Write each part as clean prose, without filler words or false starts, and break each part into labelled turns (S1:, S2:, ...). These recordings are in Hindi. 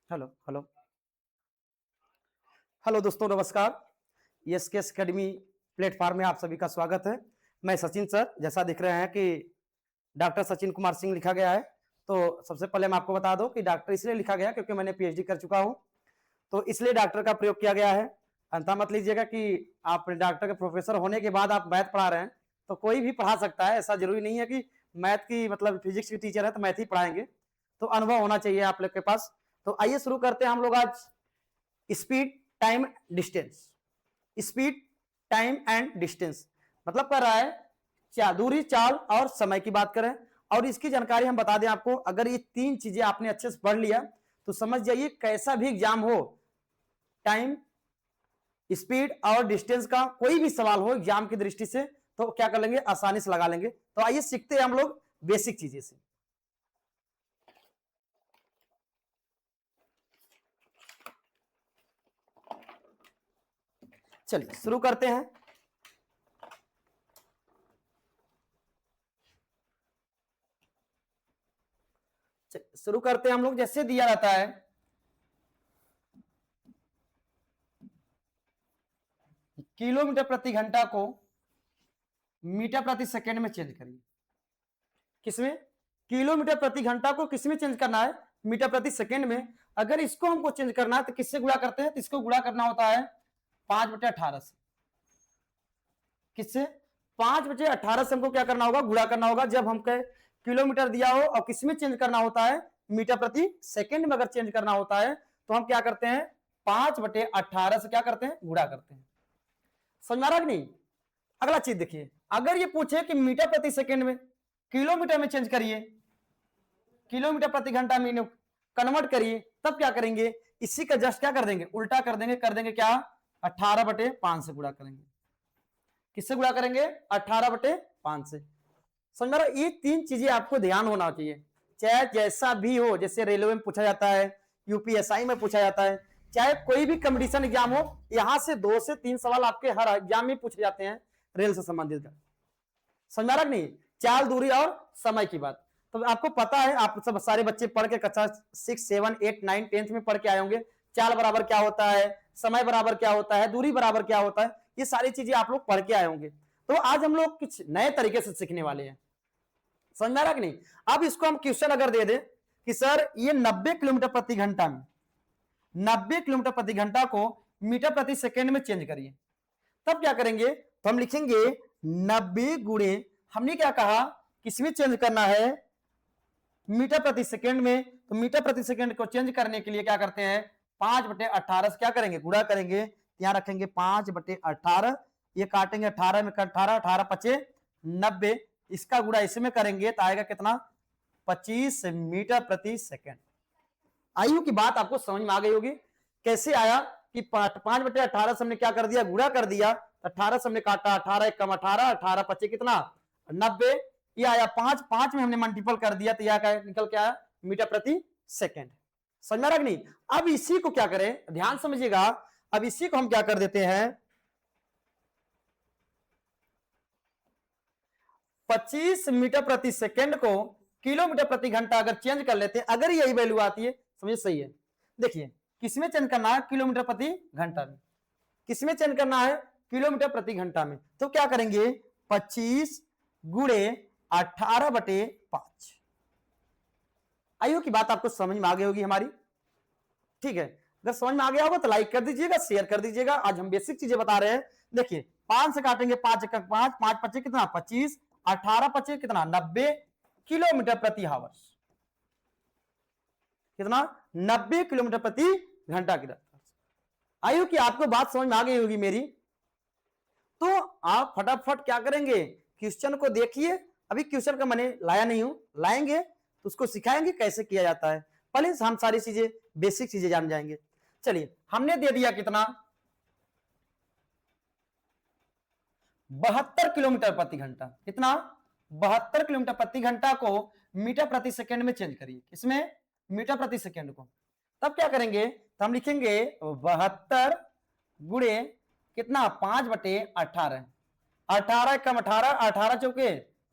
S1: हेलो हेलो हेलो दोस्तों, नमस्कार। एसकेएस एकेडमी प्लेटफॉर्म में आप सभी का स्वागत है। मैं सचिन सर, जैसा दिख रहे हैं कि डॉक्टर सचिन कुमार सिंह लिखा गया है। तो सबसे पहले मैं आपको बता दूं कि डॉक्टर इसलिए लिखा गया क्योंकि मैंने पीएचडी कर चुका हूं, तो इसलिए डॉक्टर का प्रयोग किया गया है। अंता मत लीजिएगा कि आप डॉक्टर के प्रोफेसर होने के बाद आप मैथ पढ़ा रहे हैं, तो कोई भी पढ़ा सकता है। ऐसा जरूरी नहीं है कि मैथ की मतलब फिजिक्स की टीचर है तो मैथ ही पढ़ाएंगे, तो अनुभव होना चाहिए आप लोग के पास। तो आइए शुरू करते हैं हम लोग आज speed time distance. Speed time and distance मतलब कर रहा है दूरी, चाल और समय की बात करें। और इसकी जानकारी हम बता दें आपको, अगर ये तीन चीजें आपने अच्छे से पढ़ लिया तो समझ जाइए कैसा भी एग्जाम हो, टाइम, स्पीड और डिस्टेंस का कोई भी सवाल हो एग्जाम की दृष्टि से तो क्या कर लेंगे, आसानी से लगा लेंगे। तो आइए सीखते हैं हम लोग बेसिक चीजें से। चलिए शुरू करते हैं। शुरू करते हैं हम लोग। जैसे दिया रहता है किलोमीटर प्रति घंटा को मीटर प्रति सेकंड में चेंज करिए। किसमें? किलोमीटर प्रति घंटा को किसमें चेंज करना है? मीटर प्रति सेकंड में। अगर इसको हमको चेंज करना है तो किससे गुणा करते हैं? तो इसको गुणा करना होता है 5/18 से। किससे? 5/18 से हमको क्या करना होगा? गुणा करना होगा। जब हमको किलोमीटर दिया हो और किसमें चेंज करना होता है? मीटर प्रति सेकंड में अगर चेंज करना होता है तो हम क्या करते हैं? 5/18 से क्या करते हैं? गुणा करते हैं। समझ आ रहा कि नहीं? अगला चीज देखिए, अगर ये पूछे कि मीटर प्रति सेकंड में किलोमीटर में चेंज करिए, किलोमीटर प्रति घंटा में कन्वर्ट करिए, तब क्या करेंगे? इसी का जस्ट क्या कर देंगे? उल्टा कर देंगे क्या? 18/5 से गुणा करेंगे। किससे गुणा करेंगे? 18/5 से। समझ रहा? ये तीन चीजें आपको ध्यान होना चाहिए, चाहे जैसा भी हो। जैसे रेलवे में पूछा जाता है, यूपीएसआई में पूछा जाता है, चाहे कोई भी कंपटीशन एग्जाम हो, यहां से 2 से 3 सवाल आपके हर एग्जाम में पूछे जाते हैं रेल से संबंधित। समझ रहा नहीं? चाल, दूरी और समय की बात तो आपको पता है। आप सब सारे बच्चे पढ़ के कक्षा 6, 7, 8, 9, 10th में पढ़ के आए होंगे। चाल बराबर क्या होता है, समय बराबर क्या होता है, दूरी बराबर क्या होता है, ये सारी चीजें आप लोग पढ़ के आए होंगे। तो आज हम लोग कुछ नए तरीके से सीखने वाले हैं। समझ में आ रहा कि नहीं? अब इसको हम क्वेश्चन अगर दे दें कि सर ये 90 किलोमीटर प्रति घंटा में, 90 किलोमीटर प्रति घंटा को मीटर प्रति सेकंड में चेंज करिए, तब क्या करेंगे? तो हम लिखेंगे 90 गुणे, हमने क्या कहा, किसमें चेंज करना है? मीटर प्रति सेकंड में। तो मीटर प्रति सेकंड को चेंज करने के लिए क्या करते हैं? 5/18 से क्या करेंगे? गुणा करेंगे। यहां रखेंगे 5/18, ये काटेंगे 18 में, 18, 18 5 90, इसका गुणा इसमें करेंगे तो आएगा कितना? 25 मीटर प्रति सेकंड। आयु की बात आपको समझ में आ गई होगी। कैसे आया कि 5/18 से हमने क्या कर दिया? गुणा कर दिया। 18 से हमने काटा, 18 एक कम 18, 18 25 कितना? 90। ये आया 5, 5 में हमने मल्टीपल कर दिया तो यह निकल के आया मीटर प्रति सेकंड। समझ में आ रहा कि नहीं? अब इसी को क्या करें, ध्यान समझिएगा। अब इसी को हम क्या कर देते हैं? 25 मीटर प्रति सेकंड को किलोमीटर प्रति घंटा अगर चेंज कर लेते हैं, अगर यही वैल्यू आती है, समझिए सही है। देखिए किसमें चेंज करना है? किलोमीटर प्रति घंटा में। किसमें चेंज करना है? किलोमीटर प्रति घंटा में। तो क्या करेंगे? 25 गुणे 18/5। आयु की बात आपको समझ में आ गई होगी हमारी। ठीक है, अगर समझ में आ गया होगा तो लाइक कर दीजिएगा, शेयर कर दीजिएगा। आज हम बेसिक चीजें बता रहे हैं। देखिए 5 से काटेंगे, 5 1 5, 5 25 कितना? 25, 18 25 कितना? 90 किलोमीटर प्रति हावर्स। कितना? 90 किलोमीटर प्रति घंटा की रफ्तार। आयु की आपको बात समझ में आ गई होगी मेरी। तो आप फटाफट क्या करेंगे? क्वेश्चन को देखिए। अभी क्वेश्चन का मैंने लाया नहीं हूं, लाएंगे तो उसको सिखाएंगे कैसे किया जाता है। पहले हम सारी चीजें, बेसिक चीजें जान जाएंगे। चलिए, हमने दे दिया कितना? 72 किलोमीटर प्रति घंटा। कितना? 72 किलोमीटर प्रति घंटा को मीटर प्रति सेकंड में चेंज करिए। किसमें? मीटर प्रति सेकंड को। तब क्या करेंगे? तो हम लिखेंगे 72 गुणे कितना? 5/18, 18 कम 18, 18 चौके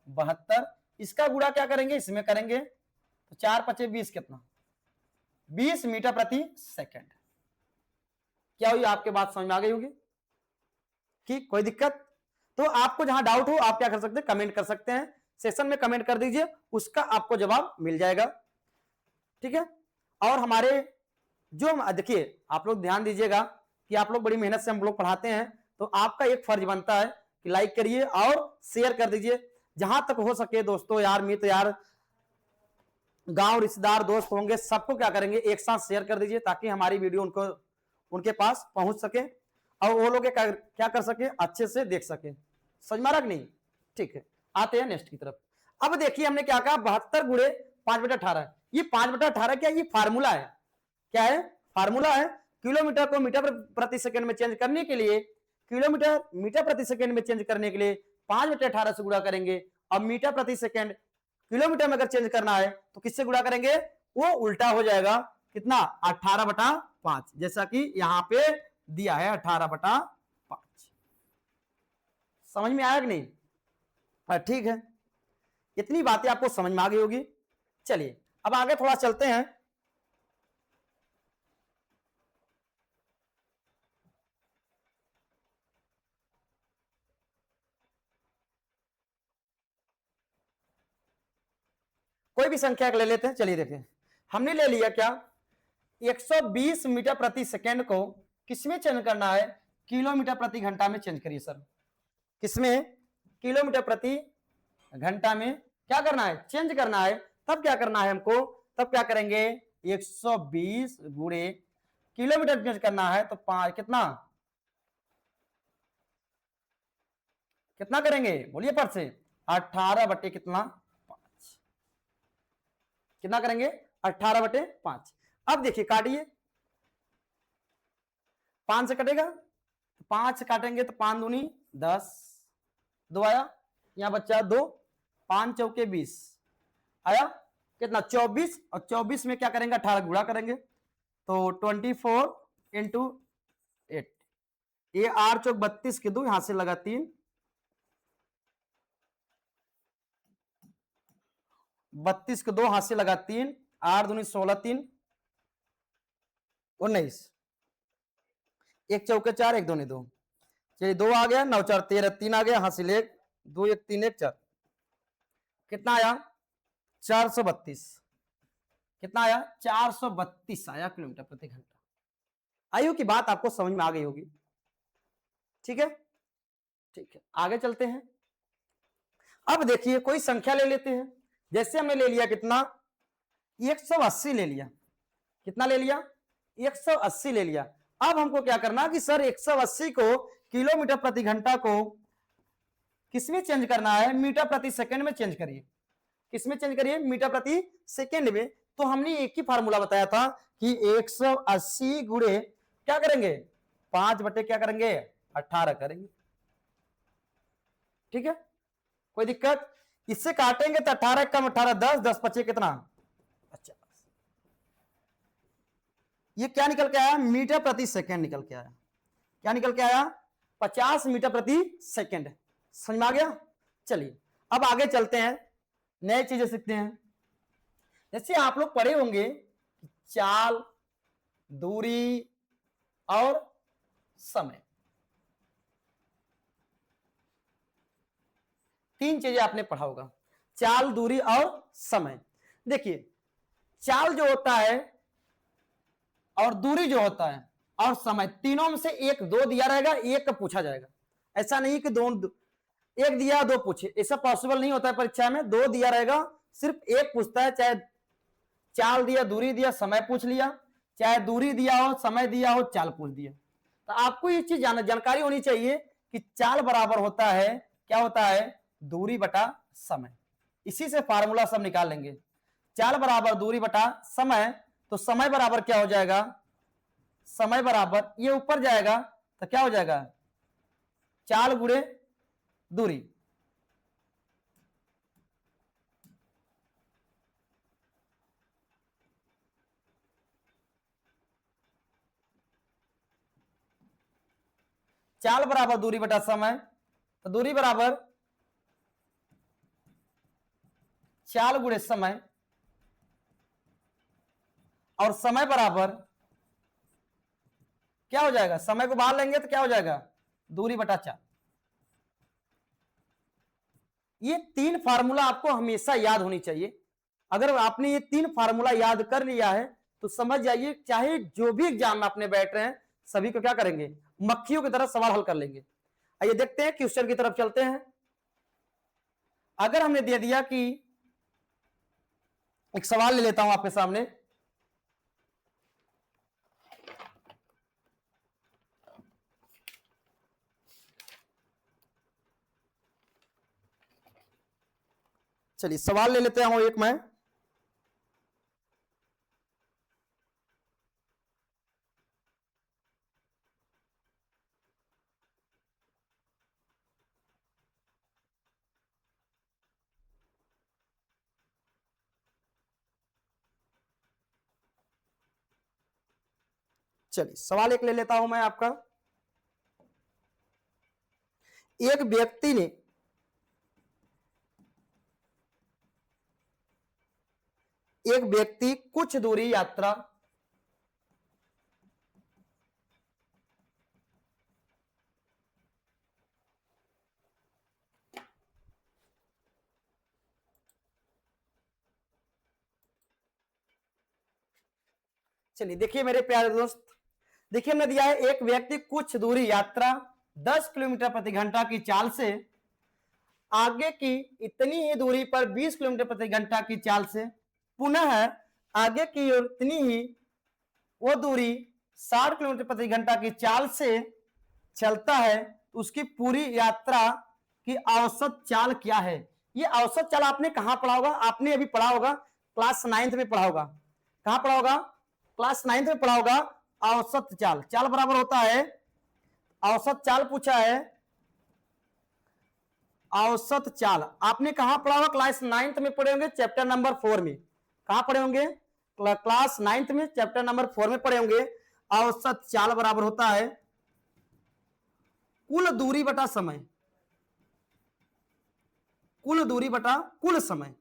S1: 72, इसका गुणा क्या करेंगे? इसमें करेंगे तो 4 25 20 कितना? 20 मीटर प्रति सेकंड। क्या हुई, आपके बात समझ में आ गई होगी? ठीक, कोई दिक्कत? तो आपको जहां डाउट हो आप क्या कर सकते हैं, कमेंट कर सकते हैं, सेशन में कमेंट कर दीजिए, उसका आपको जवाब मिल जाएगा। ठीक है, और हमारे जो देखिए आप लोग ध्यान दीजिएगा कि आप लोग बड़ी मेहनत से हम लोग पढ़ाते हैं, तो आपका एक फर्ज बनता है कि लाइक करिए और शेयर कर दीजिए जहां तक हो सके। दोस्तों यार, मित्र यार, गांव रिश्तेदार दोस्त होंगे, सबको क्या करेंगे, एक साथ शेयर कर दीजिए ताकि हमारी वीडियो उनको उनके पास पहुंच सके और वो लोग क्या कर सके, अच्छे से देख सके। समझ में आ रहा कि नहीं? ठीक है, आते हैं नेक्स्ट की तरफ। अब देखिए हमने क्या कहा, 72 गुणे 5/18। ये 5/18 क्या, ये फार्मूला है। क्या है? फार्मूला है। किलोमीटर को मीटर प्रति सेकंड में चेंज करने के लिए, किलोमीटर मीटर प्रति सेकंड में चेंज करने के लिए 5/18 से गुणा करेंगे। अब मीटर प्रति सेकंड किलोमीटर में अगर चेंज करना है तो किससे गुणा करेंगे, वो उल्टा हो जाएगा। कितना? 18/5, जैसा कि यहां पे दिया है 18/5। समझ में आया कि नहीं? ठीक है, इतनी बातें आपको समझ में आ गई होगी। चलिए अब आगे थोड़ा चलते हैं। कोई भी संख्या ले लेते हैं। चलिए देखें, हमने ले लिया क्या, 120 मीटर प्रति सेकंड को किसमें चेंज करना है, किलोमीटर प्रति घंटा में चेंज करिए सर। किसमें? किलोमीटर प्रति घंटा में क्या करना है, चेंज करना है। तब क्या करना है हमको, तब क्या करेंगे, 120 गुणे किलोमीटर चेंज करना है तो 5 कितना कितना करेंगे, बोलिए पर से, 18 बटे कितना, 5। कितना करेंगे, 18/5। अब देखिए काटिए, 5 से कटेगा, 5 काटेंगे तो 5 दूनी 10, 2 आया, यहां बच्चा 2, 5 चौके 20 आया, कितना 24, और 24 में क्या करेंगे, 18 गुणा करेंगे तो 24 इंटू 8, ये 8 चौक 32 के 2, यहां से लगा 3, 32 के 2 हाथ से लगा 3, 8 दूनी 16, 3 19, 1 चौके 4, 1 दूनी 2, चलिए 2 आ गया, 9 4 13, 3 आ गया, हासिल 1, 2 1 3 1 4, कितना आया, 432। कितना आया, 432 आया किलोमीटर प्रति घंटा। आयु की बात आपको समझ में आ गई होगी। ठीक है, ठीक है, आगे चलते हैं। अब देखिए कोई संख्या ले लेते हैं, जैसे हमने ले लिया कितना, 180 ले लिया। कितना ले लिया, 180 ले लिया। अब हमको क्या करना कि सर 180 को किलोमीटर प्रति घंटा को किसमें चेंज करना है, मीटर प्रति सेकंड में चेंज करिए। किसमें चेंज करिए, मीटर प्रति सेकंड में। तो हमने एक ही फार्मूला बताया था कि 180 गुणे क्या करेंगे, 5 बटे क्या करेंगे, 18 करेंगे। ठीक है, कोई दिक्कत? इससे काटेंगे तो 18 कम 18 10, 10 पचे कितना, 50। ये क्या निकल के आया, मीटर प्रति सेकंड निकल के आया। क्या निकल के आया, 50 मीटर प्रति सेकंड। समझ में आ गया? चलिए अब आगे चलते हैं, नए चीजें सीखते हैं। जैसे आप लोग पढ़े होंगे चाल, दूरी और समय, 3 चीजें आपने पढ़ा होगा, चाल, दूरी और समय। देखिए चाल जो होता है और दूरी जो होता है और समय, तीनों में से एक 2 दिया रहेगा, एक का पूछा जाएगा। ऐसा नहीं कि दोनों, एक दिया 2 पूछे, ऐसा पॉसिबल नहीं होता है परीक्षा में। 2 दिया रहेगा, सिर्फ एक पूछता है, चाहे चाल दिया, दूरी दिया, समय पूछ लिया, चाहे दूरी दिया हो, समय दिया हो, चाल पूछ दिया। तो आपको ये चीज जानकारी होनी चाहिए कि चाल बराबर होता है, क्या होता है, दूरी बटा समय। इसी से फार्मूला सब निकाल लेंगे, चाल बराबर दूरी बटा समय। तो समय बराबर क्या हो जाएगा, समय बराबर ये ऊपर जाएगा तो क्या हो जाएगा, चाल गुणे दूरी। चाल बराबर दूरी बटा समय, तो दूरी बराबर चाल गुणे समय। और समय बराबर क्या हो जाएगा, समय को बाहर लेंगे तो क्या हो जाएगा, दूरी बटा 4। ये 3 फार्मूला आपको हमेशा याद होनी चाहिए। अगर आपने ये 3 फार्मूला याद कर लिया है तो समझ जाइए, चाहे जो भी एग्जाम में आपने बैठ रहे हैं सभी को क्या करेंगे, मक्खियों की तरह सवाल हल कर लेंगे। आइए देखते हैं, क्वेश्चन की तरफ चलते हैं। अगर हमने दे दिया कि एक सवाल ले लेता हूं आपके सामने, चलिए सवाल ले लेते हैं एक मैं। चलिए सवाल एक ले लेता हूं मैं आपका। एक व्यक्ति ने कुछ दूरी यात्रा चलिए देखिए मेरे प्यारे दोस्त, देखिए हमने दिया है एक व्यक्ति कुछ दूरी यात्रा 10 किलोमीटर प्रति घंटा की चाल से आगे की इतनी ही दूरी पर 20 किलोमीटर प्रति घंटा की चाल से पुनः आगे की ओर इतनी ही वो दूरी 60 किलोमीटर प्रति घंटा की चाल से चलता है, तो उसकी पूरी यात्रा की औसत चाल क्या है। ये औसत चाल आपने कहां पढ़ा होगा, आपने अभी पढ़ा होगा क्लास 9th में पढ़ा होगा। कहां पढ़ा होगा, क्लास 9th में पढ़ा होगा। औसत चाल, चाल बराबर होता है, औसत चाल पूछा है, औसत चाल आपने कहां पढ़ा होगा, क्लास 9th में पढ़े होंगे चैप्टर नंबर 4 में। कहां पढ़े होंगे, क्लास 9th में चैप्टर नंबर 4 में पढ़े होंगे। औसत चाल बराबर होता है कुल दूरी बटा समय, कुल दूरी बटा कुल समय,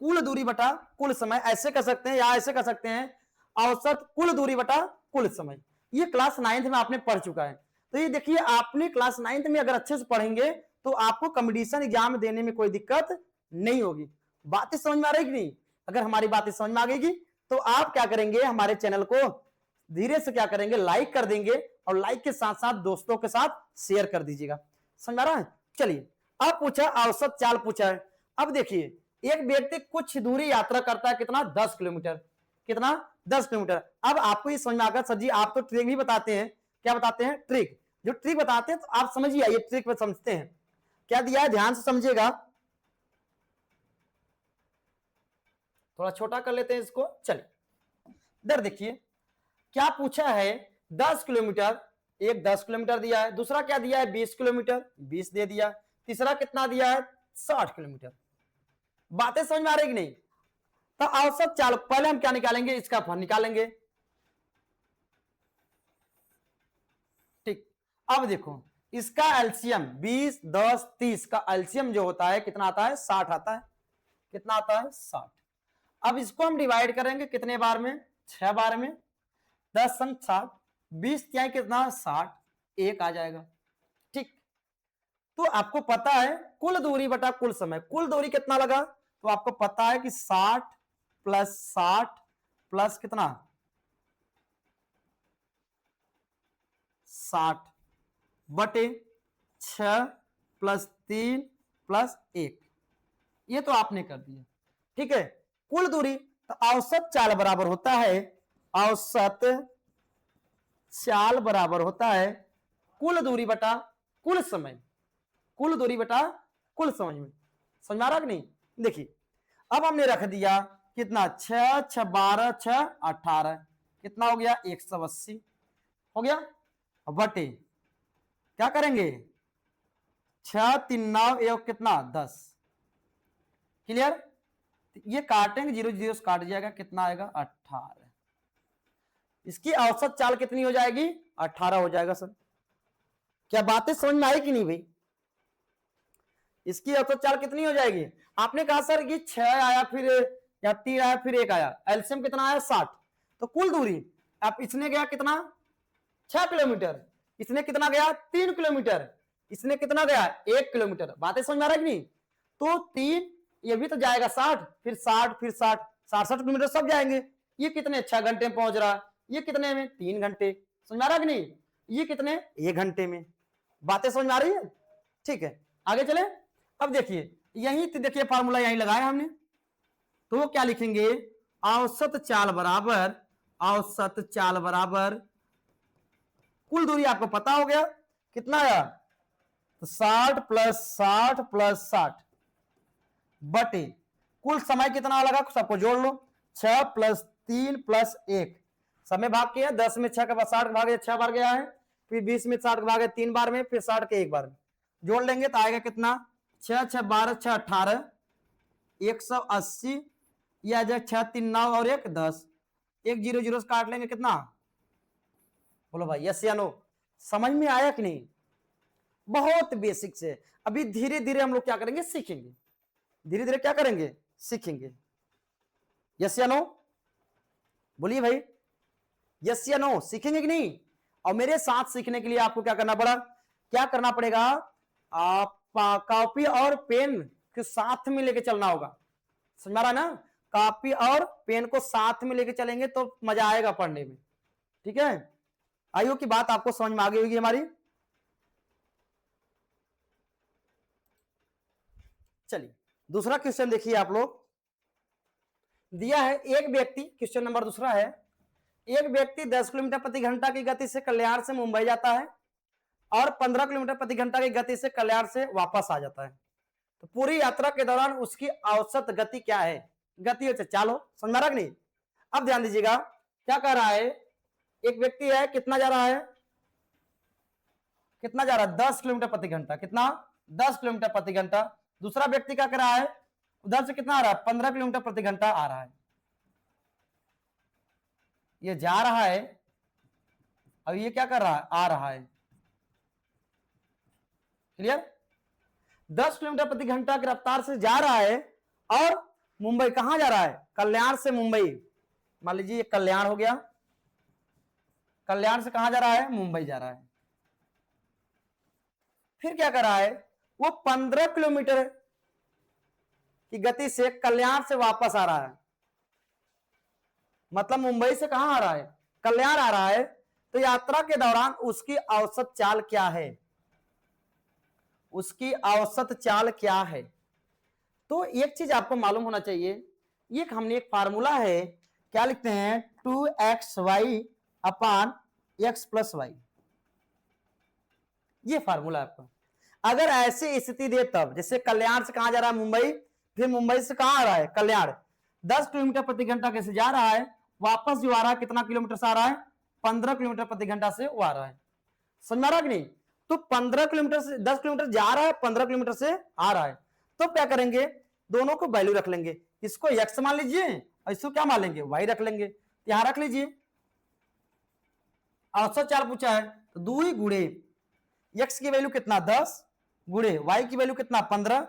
S1: कुल दूरी बटा कुल समय, ऐसे कर सकते हैं या ऐसे कर सकते हैं, औसत कुल दूरी बटा कुल समय। ये क्लास 9th में आपने पढ़ चुका है। तो ये देखिए आपने क्लास 9th में अगर अच्छे से पढ़ेंगे तो आपको कंपटीशन एग्जाम देने में कोई दिक्कत नहीं होगी। बातें समझ में आ रही कि नहीं, अगर हमारी बातें समझ में आ गई तो आप क्या करेंगे, हमारे चैनल को धीरे से क्या करेंगे, लाइक कर देंगे और लाइक के साथ साथ दोस्तों के साथ शेयर कर दीजिएगा। समझ आ रहा है। चलिए अब पूछा, औसत चाल पूछा है। अब देखिए एक व्यक्ति कुछ दूरी यात्रा करता है, कितना, 10 किलोमीटर, कितना, 10 किलोमीटर। अब आपको ये समझ में आकर, सर जी आप तो ट्रिक भी बताते हैं, क्या बताते हैं, ट्रिक, जो ट्रिक बताते हैं तो आप समझिए, ये ट्रिक में समझते हैं क्या दिया है, ध्यान से समझिएगा। थोड़ा छोटा कर लेते हैं इसको। चलिए इधर देखिए क्या पूछा है, 10 किलोमीटर, एक 10 किलोमीटर दिया है, दूसरा क्या दिया है 20 किलोमीटर, 20 दे दिया, तीसरा कितना दिया है 60 किलोमीटर। बातें समझ में आ रही कि नहीं। तो औसत चाल पहले हम क्या निकालेंगे, इसका फल निकालेंगे। ठीक, अब देखो इसका एलसीएम 20 10 30 का एलसीएम जो होता है कितना आता है, 60 आता है। कितना आता है, 60। अब इसको हम डिवाइड करेंगे कितने बार में, 6 बार में, 10 संग 60, 20 त्याई कितना 60, एक आ जाएगा। ठीक, तो आपको पता है कुल दूरी बटा कुल समय, कुल दूरी कितना लगा, तो आपको पता है कि 60 प्लस 60 प्लस कितना 60 बटे 6 प्लस 3 प्लस 1, ये तो आपने कर दिया। ठीक है, कुल दूरी, तो औसत चाल बराबर होता है, औसत चाल बराबर होता है कुल दूरी बटा कुल समय, कुल दूरी बटा कुल समय में। समझ आ रहा कि नहीं। देखिए अब हमने रख दिया कितना, 6 6 12 6 18, कितना हो गया 180 हो गया, बटे क्या करेंगे 6 3 9 1 कितना 10, क्लियर। ये काटेंगे, 0 0 काट जाएगा, कितना आएगा 18। इसकी औसत चाल कितनी हो जाएगी, 18 हो जाएगा। सर क्या बातें समझ में आई कि नहीं भाई। इसकी औसत चाल कितनी हो जाएगी? आपने कहा सर कि 6 आया फिर या 3 आया फिर 1 आया, एलसीएम कितना आया 60, तो कुल दूरी अब इसने गया कितना 6 किलोमीटर, इसने कितना गया 3 किलोमीटर, इसने कितना गया 1 किलोमीटर। बातें समझ में आ रहा है कि नहीं? तो 3 ये भी तो जाएगा 60, फिर 60 फिर 60, 67 किलोमीटर सब जाएंगे। ये कितने 6 घंटे में पहुंच रहा है, ये कितने में 3 घंटे। समझ में आ रहा है कि नहीं? ये कितने 1 घंटे में। बातें समझ में आ रही है? ठीक है, आगे चले। अब देखिए यही देखिए फार्मूला यही लगाया हमने, तो क्या लिखेंगे? औसत चाल बराबर, औसत चाल बराबर कुल दूरी आपको पता हो गया कितना आया, तो 60 प्लस 60 प्लस 60 बटे कुल समय कितना लगा सबको जोड़ लो, 6 प्लस 3 प्लस 1, समय भाग किया 10 में 6 के बाद 60 भागे 6 बार गया है, फिर 20 में 60 भागे 3 बार में, फिर 60 के 1 बार में, जोड़ लेंगे तो आएगा कितना 6 6 12 6 18 180, या जब 6 3 9 और 1 10, 1 0 0 से काट लेंगे कितना? बोलो भाई यस या नो? समझ में आया कि नहीं? बहुत बेसिक से। अभी धीरे धीरे हम लोग क्या करेंगे सीखेंगे, धीरे धीरे क्या करेंगे सीखेंगे। यस या नो? बोलिए भाई यस या नो, सीखेंगे कि नहीं? और मेरे साथ सीखने के लिए आपको क्या करना पड़ा, क्या करना पड़ेगा? आप कॉपी और पेन के साथ में लेके चलना होगा। समझ में आ रहा है ना? कॉपी और पेन को साथ में लेके चलेंगे तो मजा आएगा पढ़ने में। ठीक है, आइयो की बात आपको समझ में आ गई होगी हमारी। चलिए दूसरा क्वेश्चन देखिए आप लोग, दिया है एक व्यक्ति, क्वेश्चन नंबर दूसरा है, एक व्यक्ति 10 किलोमीटर प्रति घंटा की गति से कल्याण से मुंबई जाता है और 15 किलोमीटर प्रति घंटा की गति से कल्याण से वापस आ जाता है, तो पूरी यात्रा के दौरान उसकी औसत गति क्या है? गति हो चाल हो, समझ में आ रहा कि नहीं? अब ध्यान दीजिएगा क्या कह रहा है, एक व्यक्ति है कितना जा रहा है, कितना जा रहा है 10 किलोमीटर प्रति घंटा, कितना 10 किलोमीटर प्रति घंटा। दूसरा व्यक्ति क्या कर रहा है, उधर से कितना आ रहा है 15 किलोमीटर प्रति घंटा आ रहा है। ये जा रहा है और ये क्या कर रहा है आ रहा है। क्लियर? 10 किलोमीटर प्रति घंटा की रफ्तार से जा रहा है और मुंबई कहां जा रहा है, कल्याण से मुंबई। मान लीजिए कल्याण हो गया, कल्याण से कहां जा रहा है मुंबई जा रहा है। फिर क्या कर रहा है, वो 15 किलोमीटर की गति से कल्याण से वापस आ रहा है, मतलब मुंबई से कहां आ रहा है कल्याण आ रहा है। तो यात्रा के दौरान उसकी औसत चाल क्या है, उसकी औसत चाल क्या है? तो एक चीज आपको मालूम होना चाहिए, ये हमने एक फार्मूला है, क्या लिखते हैं 2xy अपान x प्लस वाई, ये फार्मूला आपका। अगर ऐसी स्थिति दे तब, जैसे कल्याण से कहां जा रहा है मुंबई, फिर मुंबई से कहां आ रहा है कल्याण, 10 किलोमीटर प्रति घंटा कैसे जा रहा है, वापस जो आ रहा है कितना किलोमीटर से आ रहा है 15 किलोमीटर प्रति घंटा से वो आ रहा है। समझ में आ रहा कि नहीं? तो 15 किलोमीटर से 10 किलोमीटर जा रहा है, 15 किलोमीटर से आ रहा है, तो क्या करेंगे दोनों को वैल्यू रख लेंगे, इसको x मान लीजिए और इसको क्या मान लेंगे y रख लेंगे। यहां रख लीजिए औसत चाल पूछा है तो 2 गुणे x की वैल्यू कितना 10 गुणे y की वैल्यू कितना 15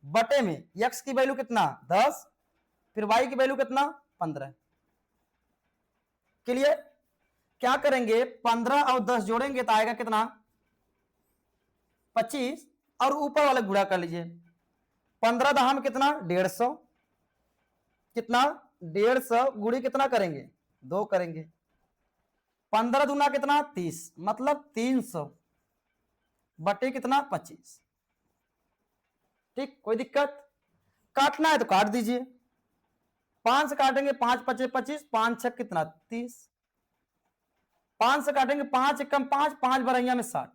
S1: बटे में x की वैल्यू कितना 10 फिर y की वैल्यू कितना 15। क्लियर? क्या करेंगे 15 और 10 जोड़ेंगे तो आएगा कितना 25 और ऊपर वाले गुणा कर लीजिए, 15 दहाम कितना 150, कितना 150 गुणी कितना करेंगे 2 करेंगे, 15 दूना कितना 30, मतलब 300 बटे कितना 25। ठीक, कोई दिक्कत? काटना है तो काट दीजिए, 5 से काटेंगे 5 पचे 25, 5 छक कितना 30, 5 से काटेंगे 5 एकम 5, 5 बरैया में 60,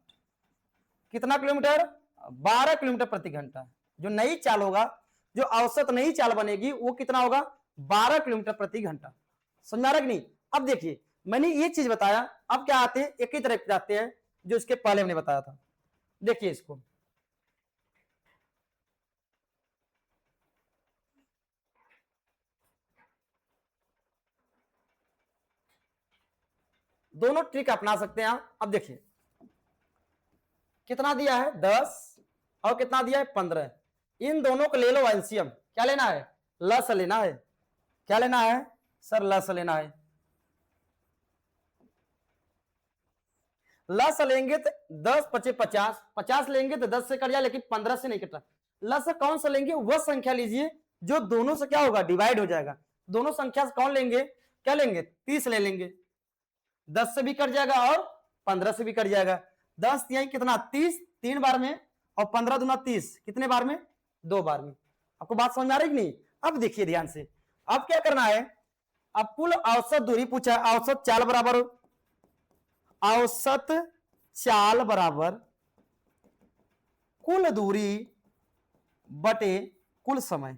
S1: कितना किलोमीटर 12 किलोमीटर प्रति घंटा। जो नई चाल होगा, जो औसत नई चाल बनेगी वो कितना होगा 12 किलोमीटर प्रति घंटा। समझ में आ रहा कि नहीं? अब देखिए मैंने ये चीज बताया, अब क्या आते हैं एक ही तरह जाते हैं जो इसके पहले मैंने बताया था। देखिए इसको, दोनों ट्रिक अपना सकते हैं आप। अब देखिए कितना दिया है 10 और कितना दिया है 15। इन दोनों को ले लो एलसीएम। क्या लेना है? लस लेना है। क्या लेना है सर? लस लेना है। लस लेंगे तो 10 पचे 50, 50 लेंगे तो 10 से कट जाए, लेकिन 15 से नहीं कटा। लस कौन सा लेंगे? वह संख्या लीजिए जो दोनों से क्या होगा? डिवाइड हो जाएगा। दोनों संख्या से कौन लेंगे? क्या लेंगे? 30 ले लेंगे। 10 से भी कट जाएगा और 15 से भी कट जाएगा। 10 यही कितना? 30 3 बार में, और 15 दूना 30 कितने बार में? 2 बार में। आपको बात समझ में आ रही कि नहीं? अब देखिए ध्यान से, अब क्या करना है? अब कुल औसत दूरी पूछा है। औसत चाल बराबर, औसत चाल बराबर कुल दूरी बटे कुल समय।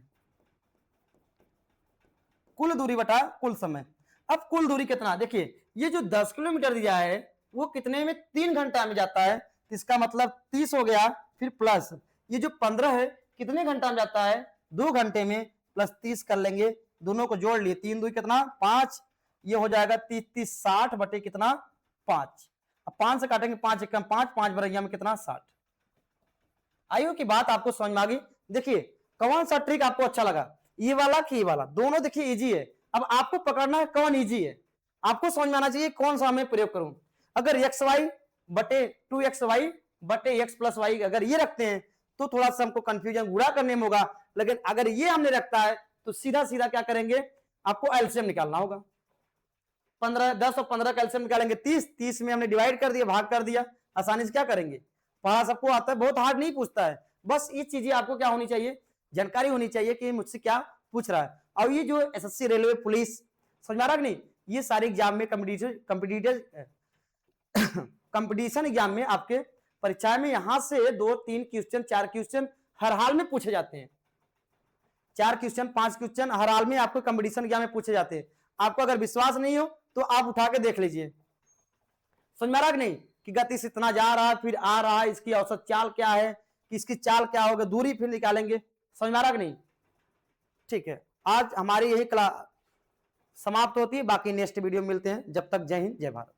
S1: कुल दूरी बटा कुल समय। अब कुल दूरी कितना? देखिए ये जो 10 किलोमीटर दिया है वो कितने में? 3 घंटा में जाता है। इसका मतलब 30 हो गया, फिर प्लस ये जो 15 है कितने घंटा में जाता है? 2 घंटे में, प्लस 30 कर लेंगे, दोनों को जोड़ लिए, 3 2 कितना? 5। ये हो जाएगा 30 30 60 बटे कितना? 5। अब 5 से काटेंगे, 5 एकम 5, 5 बरैया में कितना? 60। आयु की बात आपको समझ में आ गई? देखिए कौन सा ट्रिक आपको अच्छा लगा, ये वाला कि ये वाला? दोनों देखिए इजी है। अब आपको पकड़ना है कौन इजी है, आपको समझ में आना चाहिए कौन सा मैं प्रयोग करूं। अगर एक्स वाई बटे 2xy बटे x प्लस वाई अगर ये रखते हैं तो थोड़ा सा हमको कंफ्यूजन गुणा करने में होगा, लेकिन अगर ये हमने रखता है तो सीधा सीधा क्या करेंगे? आपको एलसीएम निकालना होगा। 15 10 और 15 का एलसीएम निकालेंगे 30, 30 में हमने डिवाइड कर दिया, भाग कर दिया, आसानी से क्या करेंगे? पढ़ा सबको आता है, बहुत हार्ड नहीं पूछता है। बस ये चीजें आपको क्या होनी चाहिए? जानकारी होनी चाहिए कि मुझसे क्या पूछ रहा है। और ये जो एसएससी, रेलवे, पुलिस, समझ में आ रहा कि नहीं? ये सारे एग्जाम में कंपटीशन एग्जाम में आपके परीक्षा में यहां से 2 3 क्वेश्चन 4 क्वेश्चन हर हाल में पूछे जाते हैं। 4 क्वेश्चन 5 क्वेश्चन हर हाल में आपको कंपटीशन एग्जाम में पूछे जाते हैं। आपको अगर विश्वास नहीं हो तो आप उठा के देख लीजिए। समझ में आ रहा कि नहीं? कि गति से इतना जा रहा है फिर आ रहा है, इसकी औसत चाल क्या है, कि इसकी चाल क्या होगा, दूरी फिर निकालेंगे। समझ में आ रहा कि नहीं? ठीक है, आज हमारी यही क्लास समाप्त होती है। बाकी नेक्स्ट वीडियो में मिलते हैं। जब तक जय हिंद जय भारत।